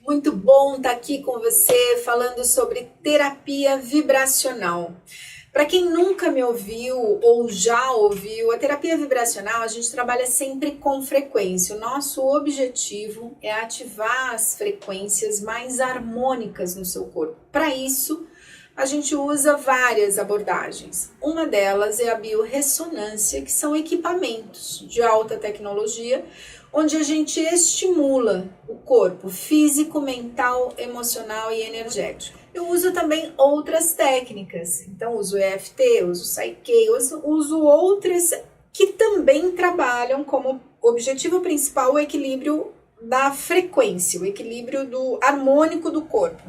Muito bom estar aqui com você falando sobre terapia vibracional. Para quem nunca me ouviu ou já ouviu, a terapia vibracional a gente trabalha sempre com frequência. O nosso objetivo é ativar as frequências mais harmônicas no seu corpo. Para isso, a gente usa várias abordagens. Uma delas é a biorressonância, que são equipamentos de alta tecnologia, onde a gente estimula o corpo físico, mental, emocional e energético. Eu uso também outras técnicas, então uso EFT, uso Psyche, uso outras que também trabalham como objetivo principal o equilíbrio da frequência, o equilíbrio do harmônico do corpo.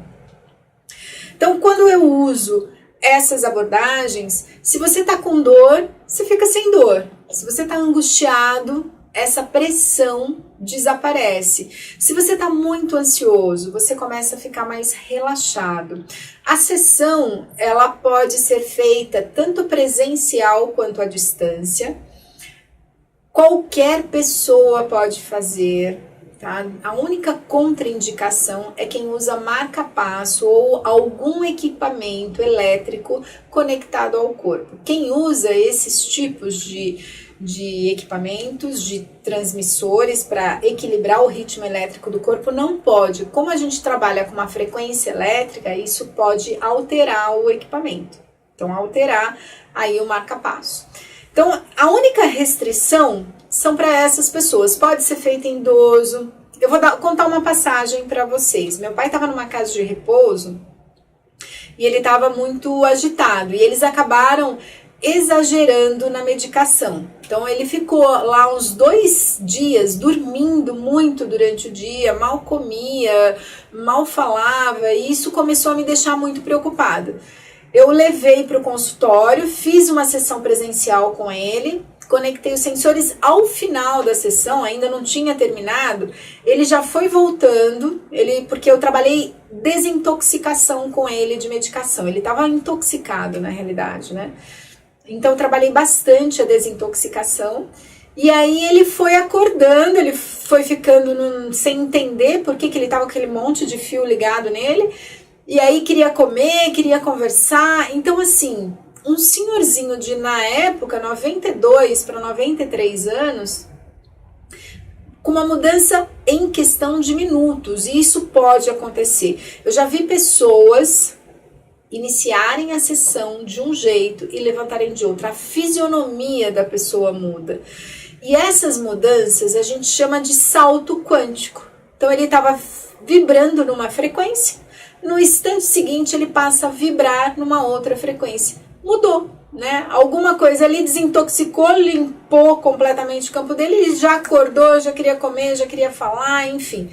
Então, quando eu uso essas abordagens, se você está com dor, você fica sem dor. Se você está angustiado, essa pressão desaparece. Se você está muito ansioso, você começa a ficar mais relaxado. A sessão, ela pode ser feita tanto presencial quanto à distância. Qualquer pessoa pode fazer. Tá? A única contraindicação é quem usa marca-passo ou algum equipamento elétrico conectado ao corpo. Quem usa esses tipos de equipamentos, de transmissores para equilibrar o ritmo elétrico do corpo não pode. Como a gente trabalha com uma frequência elétrica, isso pode alterar o equipamento. Então, alterar aí o marca-passo. Então, a única restrição são para essas pessoas. Pode ser feita em idoso. Eu vou contar uma passagem para vocês. Meu pai estava numa casa de repouso e ele estava muito agitado. E eles acabaram exagerando na medicação. Então, ele ficou lá uns 2 dias dormindo muito durante o dia, mal comia, mal falava. E isso começou a me deixar muito preocupada. Eu levei para o consultório, fiz uma sessão presencial com ele, conectei os sensores. Ao final da sessão, ainda não tinha terminado, ele já foi voltando, porque eu trabalhei desintoxicação com ele de medicação. Ele estava intoxicado, na realidade, né? Então, eu trabalhei bastante a desintoxicação. E aí, ele foi acordando, ele foi ficando sem entender por que ele estava com aquele monte de fio ligado nele. E aí queria comer, queria conversar. Então, assim, um senhorzinho de, na época, 92 para 93 anos, com uma mudança em questão de minutos. E isso pode acontecer. Eu já vi pessoas iniciarem a sessão de um jeito e levantarem de outro. A fisionomia da pessoa muda. E essas mudanças a gente chama de salto quântico. Então, ele estava vibrando numa frequência. No instante seguinte, ele passa a vibrar numa outra frequência. Mudou, né? Alguma coisa ali desintoxicou, limpou completamente o campo dele, ele já acordou, já queria comer, já queria falar, enfim.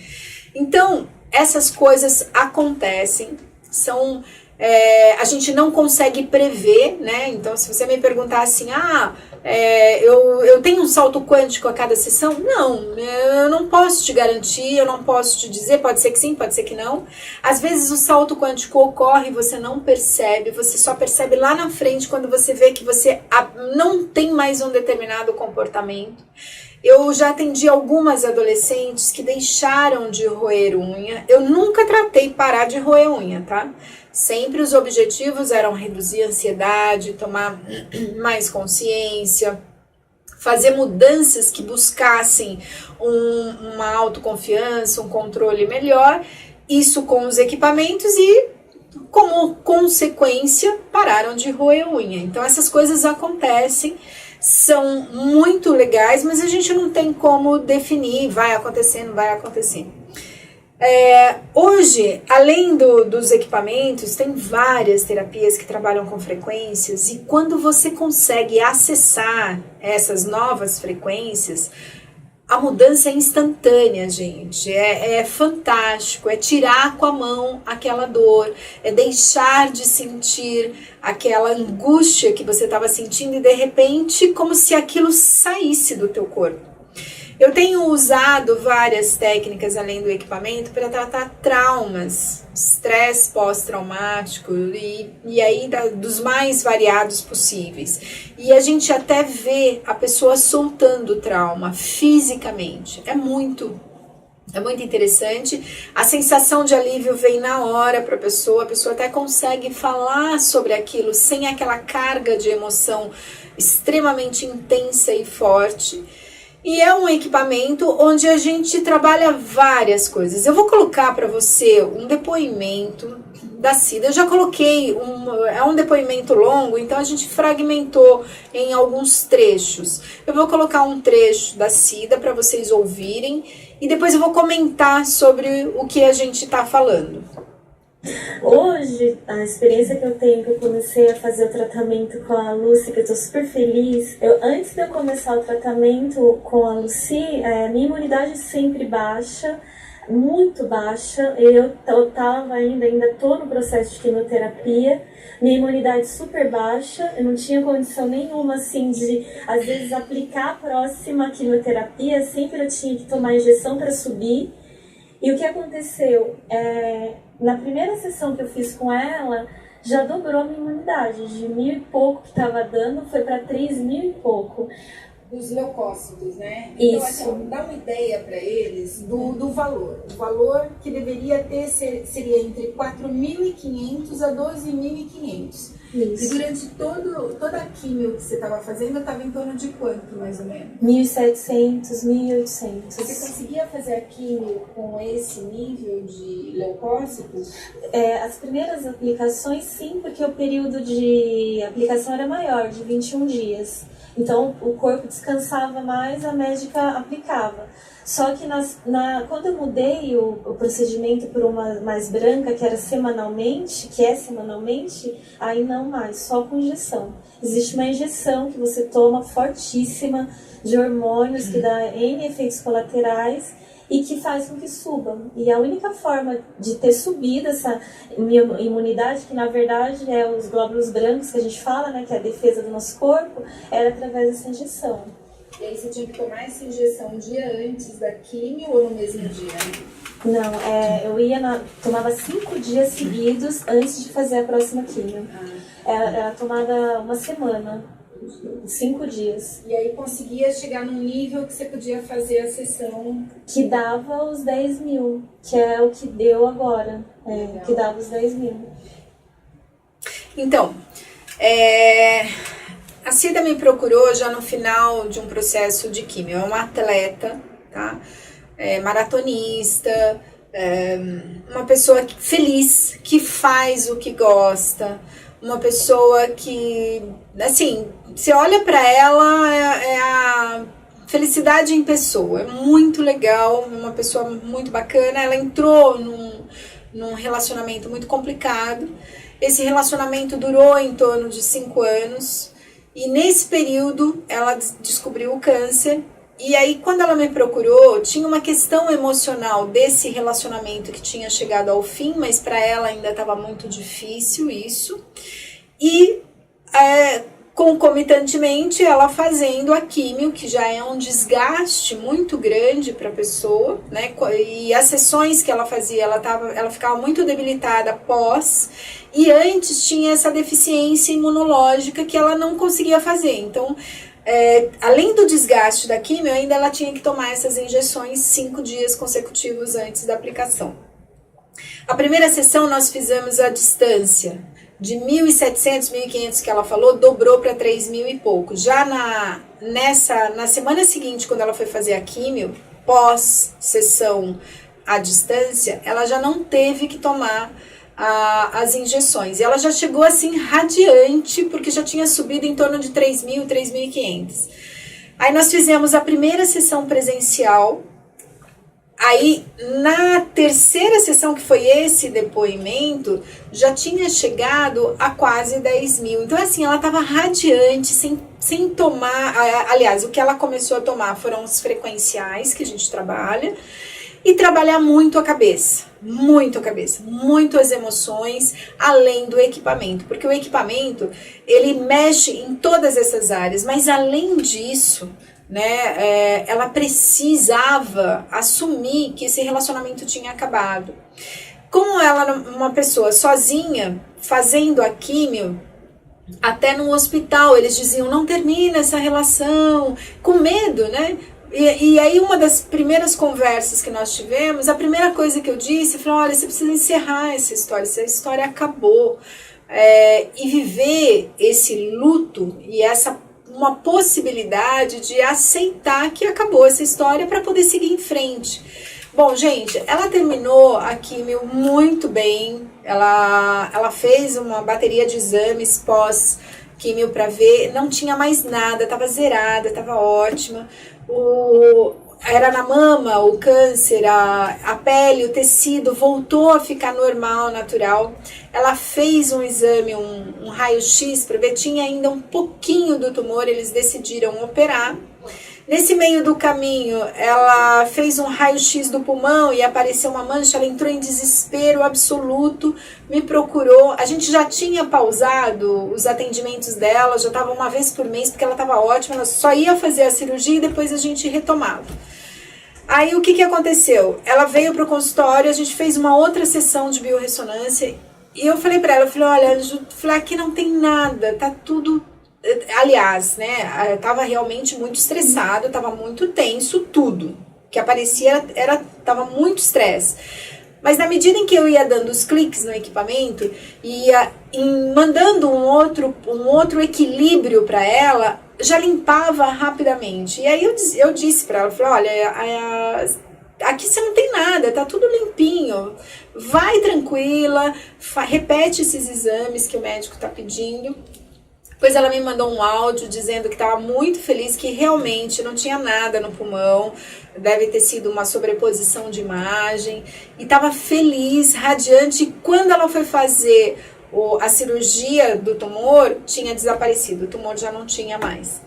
Então, essas coisas acontecem, a gente não consegue prever, né? Então, se você me perguntar assim, eu tenho um salto quântico a cada sessão? Não, eu não posso te garantir, eu não posso te dizer, pode ser que sim, pode ser que não. Às vezes o salto quântico ocorre e você não percebe, você só percebe lá na frente quando você vê que você não tem mais um determinado comportamento. Eu já atendi algumas adolescentes que deixaram de roer unha. Eu nunca tratei parar de roer unha, tá? Sempre os objetivos eram reduzir a ansiedade, tomar mais consciência, fazer mudanças que buscassem uma autoconfiança, um controle melhor, isso com os equipamentos e, como consequência, pararam de roer unha. Então, essas coisas acontecem, são muito legais, mas a gente não tem como definir, vai acontecendo, vai acontecendo. Hoje, além dos equipamentos, tem várias terapias que trabalham com frequências e quando você consegue acessar essas novas frequências, a mudança é instantânea, gente, é fantástico, é tirar com a mão aquela dor, é deixar de sentir aquela angústia que você estava sentindo e de repente como se aquilo saísse do teu corpo. Eu tenho usado várias técnicas além do equipamento para tratar traumas, estresse pós-traumático e aí dos mais variados possíveis. E a gente até vê a pessoa soltando o trauma fisicamente. É muito É muito interessante. A sensação de alívio vem na hora para a pessoa até consegue falar sobre aquilo sem aquela carga de emoção extremamente intensa e forte. E é um equipamento onde a gente trabalha várias coisas. Eu vou colocar para você um depoimento da Cida. Eu já coloquei, é um depoimento longo, então a gente fragmentou em alguns trechos. Eu vou colocar um trecho da Cida para vocês ouvirem e depois eu vou comentar sobre o que a gente está falando. Hoje, a experiência que eu tenho, que eu comecei a fazer o tratamento com a Lucy, que eu tô super feliz. Antes de eu começar o tratamento com a Lucy, minha imunidade sempre baixa, muito baixa. Eu tava ainda tô no processo de quimioterapia, minha imunidade super baixa, eu não tinha condição nenhuma, assim, de, às vezes, aplicar a próxima quimioterapia, sempre eu tinha que tomar injeção para subir. E o que aconteceu? Na primeira sessão que eu fiz com ela, já dobrou a minha imunidade. De 1.000 e pouco que estava dando, foi para 3.000 e pouco. Dos leucócitos, né? Isso. Então, assim, dá uma ideia para eles do valor. O valor que deveria ter seria entre 4.500 a 12.500. E durante toda a quimio que você estava fazendo, estava em torno de quanto, mais ou menos? 1.700, 1.800. Você conseguia fazer a quimio com esse nível de leucócitos? As primeiras aplicações, sim, porque o período de aplicação era maior, de 21 dias. Então, o corpo descansava mais, a médica aplicava. Só que quando eu mudei o procedimento por uma mais branca, que é semanalmente, aí não mais, só com injeção. Existe uma injeção que você toma fortíssima, de hormônios, que dá N efeitos colaterais, e que faz com que suba. E a única forma de ter subido essa imunidade, que na verdade é os glóbulos brancos que a gente fala, né, que é a defesa do nosso corpo, era através dessa injeção. E aí você tinha que tomar essa injeção um dia antes da quimio ou no mesmo dia? Não, eu tomava 5 dias seguidos antes de fazer a próxima quimio. Era tomada uma semana. 5 dias. E aí conseguia chegar num nível que você podia fazer a sessão... Que dava os 10.000, que é o que deu agora. Que dava os 10.000. Então, a Cida me procurou já no final de um processo de quimio. É uma atleta, tá? Maratonista, uma pessoa feliz, que faz o que gosta, uma pessoa que, assim, você olha pra ela, é a felicidade em pessoa, é muito legal, uma pessoa muito bacana. Ela entrou num relacionamento muito complicado. Esse relacionamento durou em torno de 5 anos e nesse período ela descobriu o câncer. E aí, quando ela me procurou, tinha uma questão emocional desse relacionamento que tinha chegado ao fim, mas para ela ainda estava muito difícil isso. E, concomitantemente, ela fazendo a químio, que já é um desgaste muito grande para a pessoa, né? E as sessões que ela fazia, ela ficava muito debilitada pós, e antes tinha essa deficiência imunológica que ela não conseguia fazer. Então, além do desgaste da quimio, ainda ela tinha que tomar essas injeções 5 dias consecutivos antes da aplicação. A primeira sessão nós fizemos à distância, de 1.700, 1.500 que ela falou, dobrou para 3.000 e pouco. Já na semana seguinte, quando ela foi fazer a quimio, pós-sessão à distância, ela já não teve que tomar as injeções. E ela já chegou assim radiante, porque já tinha subido em torno de 3.000, 3.500. Aí nós fizemos a primeira sessão presencial. Aí na terceira sessão, que foi esse depoimento, já tinha chegado a quase 10.000. Então assim, ela estava radiante, sem tomar. Aliás, o que ela começou a tomar foram os frequenciais que a gente trabalha. E trabalhar muito a cabeça, muito as emoções, além do equipamento. Porque o equipamento, ele mexe em todas essas áreas, mas além disso, né, ela precisava assumir que esse relacionamento tinha acabado. Como ela era uma pessoa sozinha, fazendo a químio, até no hospital eles diziam, não termina essa relação, com medo, né? E aí uma das primeiras conversas que nós tivemos, a primeira coisa que eu disse, eu falei, olha, você precisa encerrar essa história acabou. E viver esse luto e uma possibilidade de aceitar que acabou essa história para poder seguir em frente. Bom, gente, ela terminou a químio muito bem, ela fez uma bateria de exames pós-químio para ver, não tinha mais nada, estava zerada, estava ótima, era na mama, o câncer, a pele, o tecido voltou a ficar normal, natural. Ela fez um exame, um raio-x para ver, tinha ainda um pouquinho do tumor, eles decidiram operar. Nesse meio do caminho, ela fez um raio-x do pulmão e apareceu uma mancha, ela entrou em desespero absoluto, me procurou. A gente já tinha pausado os atendimentos dela, já estava uma vez por mês, porque ela estava ótima, ela só ia fazer a cirurgia e depois a gente retomava. Aí o que aconteceu? Ela veio para o consultório, a gente fez uma outra sessão de biorressonância e eu falei para ela, eu falei, olha, Anjo, aqui não tem nada, tá tudo... Aliás, né, eu tava realmente muito estressada, tava muito tenso, tudo que aparecia tava muito estresse. Mas na medida em que eu ia dando os cliques no equipamento, ia mandando um outro equilíbrio para ela, já limpava rapidamente. E aí eu disse para ela, falei, olha, aqui você não tem nada, tá tudo limpinho, vai tranquila, repete esses exames que o médico tá pedindo. Depois ela me mandou um áudio dizendo que estava muito feliz, que realmente não tinha nada no pulmão, deve ter sido uma sobreposição de imagem, e estava feliz, radiante, e quando ela foi fazer a cirurgia do tumor, tinha desaparecido, o tumor já não tinha mais.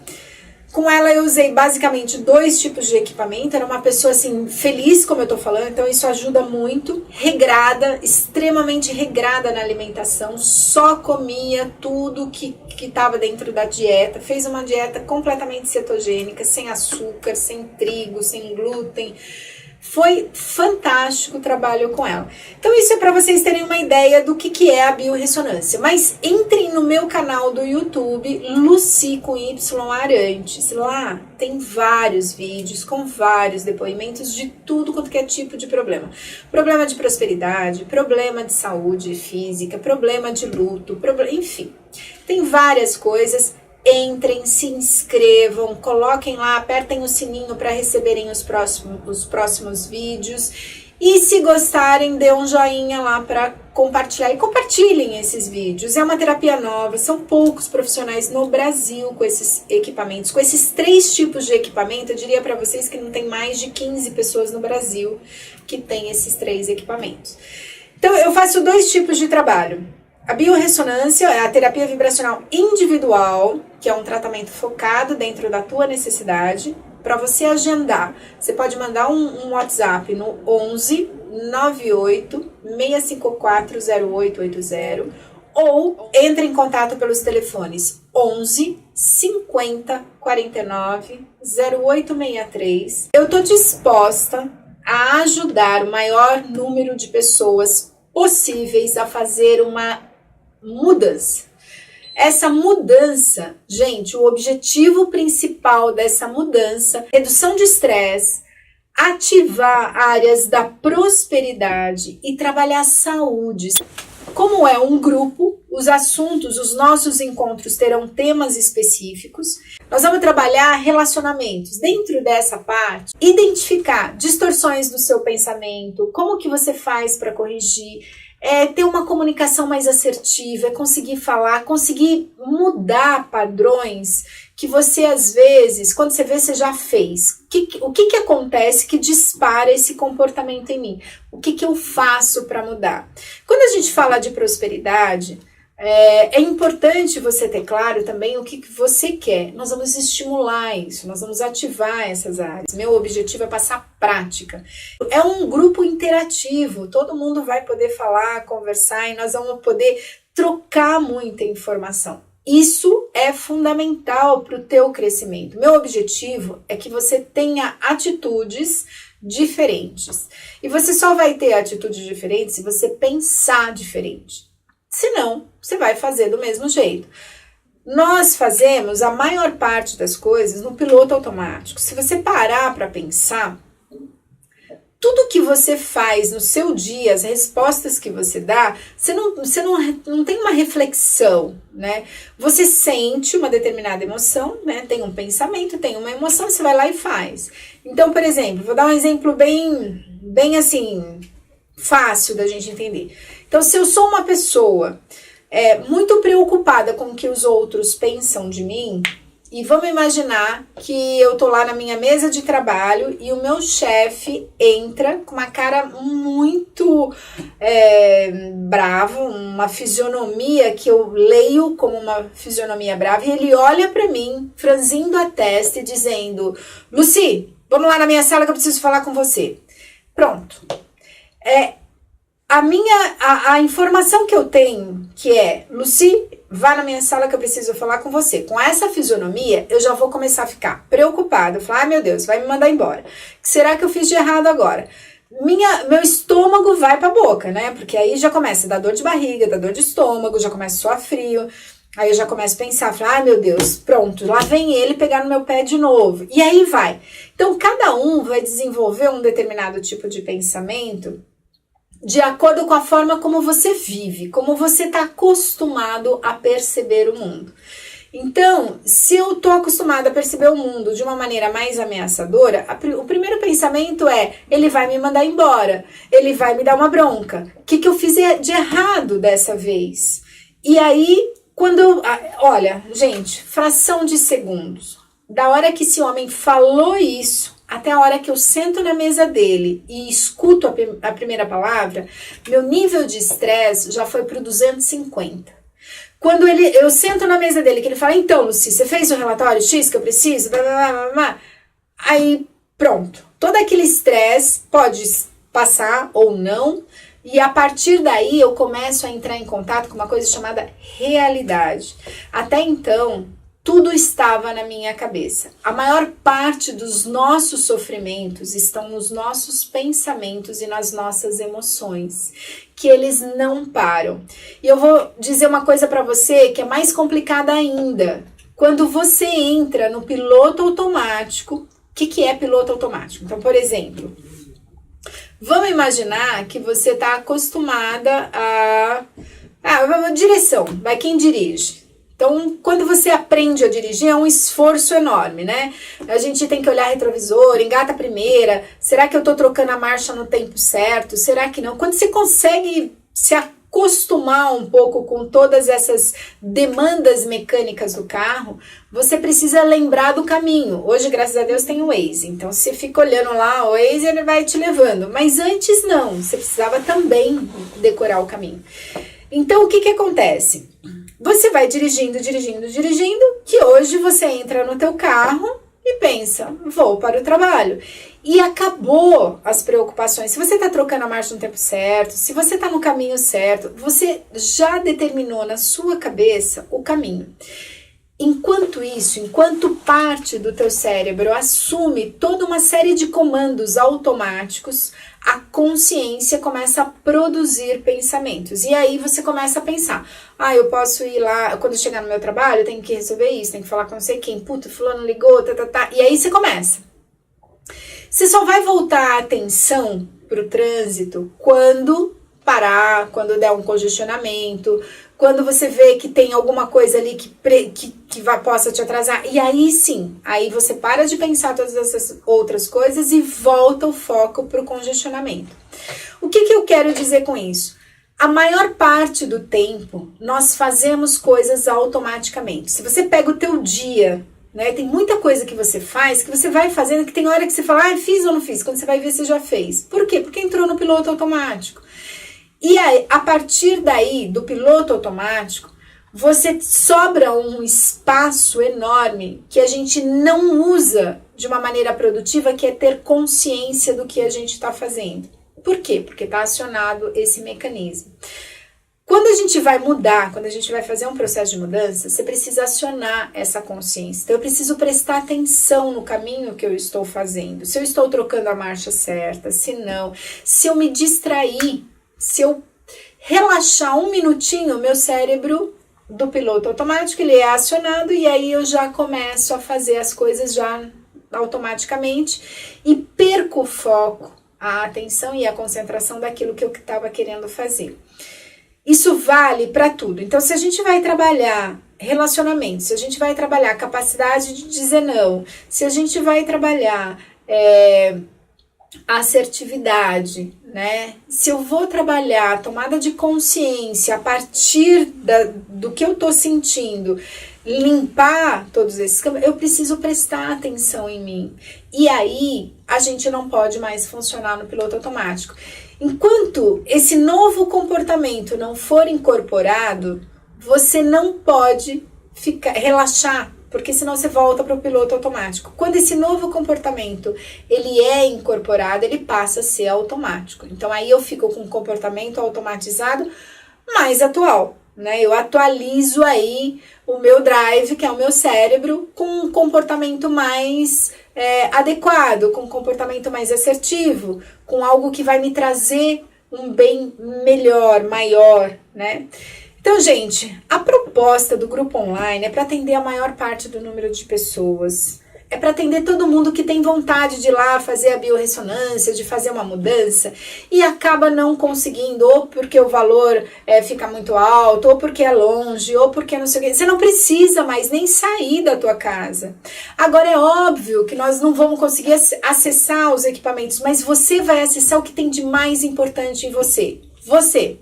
Com ela eu usei basicamente 2 tipos de equipamento, era uma pessoa assim, feliz como eu tô falando, então isso ajuda muito, regrada, extremamente regrada na alimentação, só comia tudo que estava dentro da dieta, fez uma dieta completamente cetogênica, sem açúcar, sem trigo, sem glúten. Foi fantástico o trabalho com ela. Então isso é para vocês terem uma ideia do que é a biorressonância. Mas entrem no meu canal do YouTube, Lucy com Y Arantes. Lá tem vários vídeos com vários depoimentos de tudo quanto que é tipo de problema. Problema de prosperidade, problema de saúde física, problema de luto, enfim. Tem várias coisas. Entrem, se inscrevam, coloquem lá, apertem o sininho para receberem os próximos vídeos. E se gostarem, dê um joinha lá para compartilhar. E compartilhem esses vídeos. É uma terapia nova, são poucos profissionais no Brasil com esses equipamentos. Com esses 3 tipos de equipamento, eu diria para vocês que não tem mais de 15 pessoas no Brasil que tem esses 3 equipamentos. Então, eu faço 2 tipos de trabalho. A biorressonância é a terapia vibracional individual, que é um tratamento focado dentro da tua necessidade. Para você agendar, você pode mandar um WhatsApp no 11 98 654 0880 ou entre em contato pelos telefones 11 50 49 0863. Eu estou disposta a ajudar o maior número de pessoas possíveis a fazer uma mudança. Essa mudança, gente, o objetivo principal dessa mudança, redução de estresse, ativar áreas da prosperidade e trabalhar a saúde. Como é um grupo, os assuntos, os nossos encontros terão temas específicos. Nós vamos trabalhar relacionamentos. Dentro dessa parte, identificar distorções do seu pensamento, como que você faz para corrigir, ter uma comunicação mais assertiva, conseguir falar, conseguir mudar padrões que você, às vezes, quando você vê, você já fez. O que acontece que dispara esse comportamento em mim? O que eu faço para mudar? Quando a gente fala de prosperidade, é importante você ter claro também o que você quer. Nós vamos estimular isso, nós vamos ativar essas áreas. Meu objetivo é passar prática. É um grupo interativo, todo mundo vai poder falar, conversar e nós vamos poder trocar muita informação. Isso é fundamental para o teu crescimento. Meu objetivo é que você tenha atitudes diferentes. E você só vai ter atitudes diferentes se você pensar diferente. Senão, você vai fazer do mesmo jeito. Nós fazemos a maior parte das coisas no piloto automático. Se você parar para pensar, tudo que você faz no seu dia, as respostas que você dá, você não tem uma reflexão, né? Você sente uma determinada emoção, né? Tem um pensamento, tem uma emoção, você vai lá e faz. Então, por exemplo, vou dar um exemplo bem assim, fácil da gente entender. Então, se eu sou uma pessoa muito preocupada com o que os outros pensam de mim, e vamos imaginar que eu tô lá na minha mesa de trabalho e o meu chefe entra com uma cara muito brava, uma fisionomia que eu leio como uma fisionomia brava, e ele olha pra mim, franzindo a testa e dizendo: Lucy, vamos lá na minha sala que eu preciso falar com você. Pronto. A informação que eu tenho, que é: Lucy, vá na minha sala que eu preciso falar com você. Com essa fisionomia, eu já vou começar a ficar preocupada. Eu falo: ai meu Deus, vai me mandar embora. O que será que eu fiz de errado agora? Meu estômago vai pra boca, né? Porque aí já começa a dar dor de barriga, dar dor de estômago, já começa a suar frio. Aí eu já começo a pensar, ai meu Deus, pronto, lá vem ele pegar no meu pé de novo. E aí vai. Então, cada um vai desenvolver um determinado tipo de pensamento de acordo com a forma como você vive, como você está acostumado a perceber o mundo. Então, se eu estou acostumada a perceber o mundo de uma maneira mais ameaçadora, o primeiro pensamento é: ele vai me mandar embora, ele vai me dar uma bronca. O que eu fiz de errado dessa vez? E aí, olha, gente, fração de segundos, da hora que esse homem falou isso, até a hora que eu sento na mesa dele e escuto a primeira palavra, meu nível de estresse já foi para 250. Quando eu sento na mesa dele, que ele fala: então, Lucy, você fez o relatório X que eu preciso? Blá, blá, blá, blá. Aí, pronto. Todo aquele estresse pode passar ou não, e a partir daí eu começo a entrar em contato com uma coisa chamada realidade. Até então, tudo estava na minha cabeça. A maior parte dos nossos sofrimentos estão nos nossos pensamentos e nas nossas emoções, que eles não param. E eu vou dizer uma coisa para você que é mais complicada ainda. Quando você entra no piloto automático, o que é piloto automático? Então, por exemplo, vamos imaginar que você está acostumada a direção, vai quem dirige. Então, quando você aprende a dirigir, é um esforço enorme, né? A gente tem que olhar retrovisor, engata a primeira, será que eu tô trocando a marcha no tempo certo? Será que não? Quando você consegue se acostumar um pouco com todas essas demandas mecânicas do carro, você precisa lembrar do caminho. Hoje, graças a Deus, tem o Waze, então você fica olhando lá, o Waze, ele vai te levando. Mas antes não, você precisava também decorar o caminho. Então, o que acontece? Você vai dirigindo, que hoje você entra no teu carro e pensa: vou para o trabalho. E acabou as preocupações. Se você está trocando a marcha no tempo certo, se você está no caminho certo, você já determinou na sua cabeça o caminho. Enquanto parte do teu cérebro assume toda uma série de comandos automáticos, a consciência começa a produzir pensamentos. E aí você começa a pensar: eu posso ir lá, quando eu chegar no meu trabalho, eu tenho que resolver isso, tenho que falar com não sei quem, fulano ligou, E aí você começa. Você só vai voltar a atenção pro trânsito quando parar, quando der um congestionamento, quando você vê que tem alguma coisa ali que possa te atrasar. E aí sim, aí você para de pensar todas essas outras coisas e volta o foco para o congestionamento. O que eu quero dizer com isso? A maior parte do tempo, nós fazemos coisas automaticamente. Se você pega o teu dia, né, tem muita coisa que você faz, que você vai fazendo, que tem hora que você fala: fiz ou não fiz? Quando você vai ver, você já fez. Por quê? Porque entrou no piloto automático. E aí, a partir daí, do piloto automático, você sobra um espaço enorme que a gente não usa de uma maneira produtiva, que é ter consciência do que a gente está fazendo. Por quê? Porque está acionado esse mecanismo. Quando a gente vai mudar, quando a gente vai fazer um processo de mudança, você precisa acionar essa consciência. Então, eu preciso prestar atenção no caminho que eu estou fazendo. Se eu estou trocando a marcha certa, se não, se eu me distrair, se eu relaxar um minutinho, meu cérebro do piloto automático, ele é acionado e aí eu já começo a fazer as coisas já automaticamente e perco o foco, a atenção e a concentração daquilo que eu estava querendo fazer. Isso vale para tudo. Então, se a gente vai trabalhar relacionamento, se a gente vai trabalhar capacidade de dizer não, se a gente vai trabalhar assertividade, né? Se eu vou trabalhar tomada de consciência a partir do que eu tô sentindo, limpar todos esses campos, eu preciso prestar atenção em mim. E aí, a gente não pode mais funcionar no piloto automático. Enquanto esse novo comportamento não for incorporado, você não pode relaxar, porque senão você volta para o piloto automático. Quando esse novo comportamento ele é incorporado, ele passa a ser automático. Então aí eu fico com um comportamento automatizado mais atual, né? Eu atualizo aí o meu drive, que é o meu cérebro, com um comportamento mais adequado, com um comportamento mais assertivo, com algo que vai me trazer um bem melhor, maior, né? Então, gente, a proposta do grupo online é para atender a maior parte do número de pessoas. É para atender todo mundo que tem vontade de ir lá fazer a biorressonância, de fazer uma mudança e acaba não conseguindo, ou porque o valor fica muito alto, ou porque é longe, ou porque não sei o quê. Você não precisa mais nem sair da tua casa. Agora é óbvio que nós não vamos conseguir acessar os equipamentos, mas você vai acessar o que tem de mais importante em você. Você.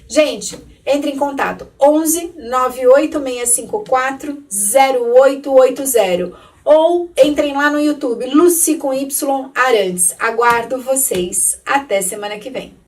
Gente, entre em contato 11 98654 0880 ou entrem lá no YouTube Lucy com Y Arantes. Aguardo vocês. Até semana que vem.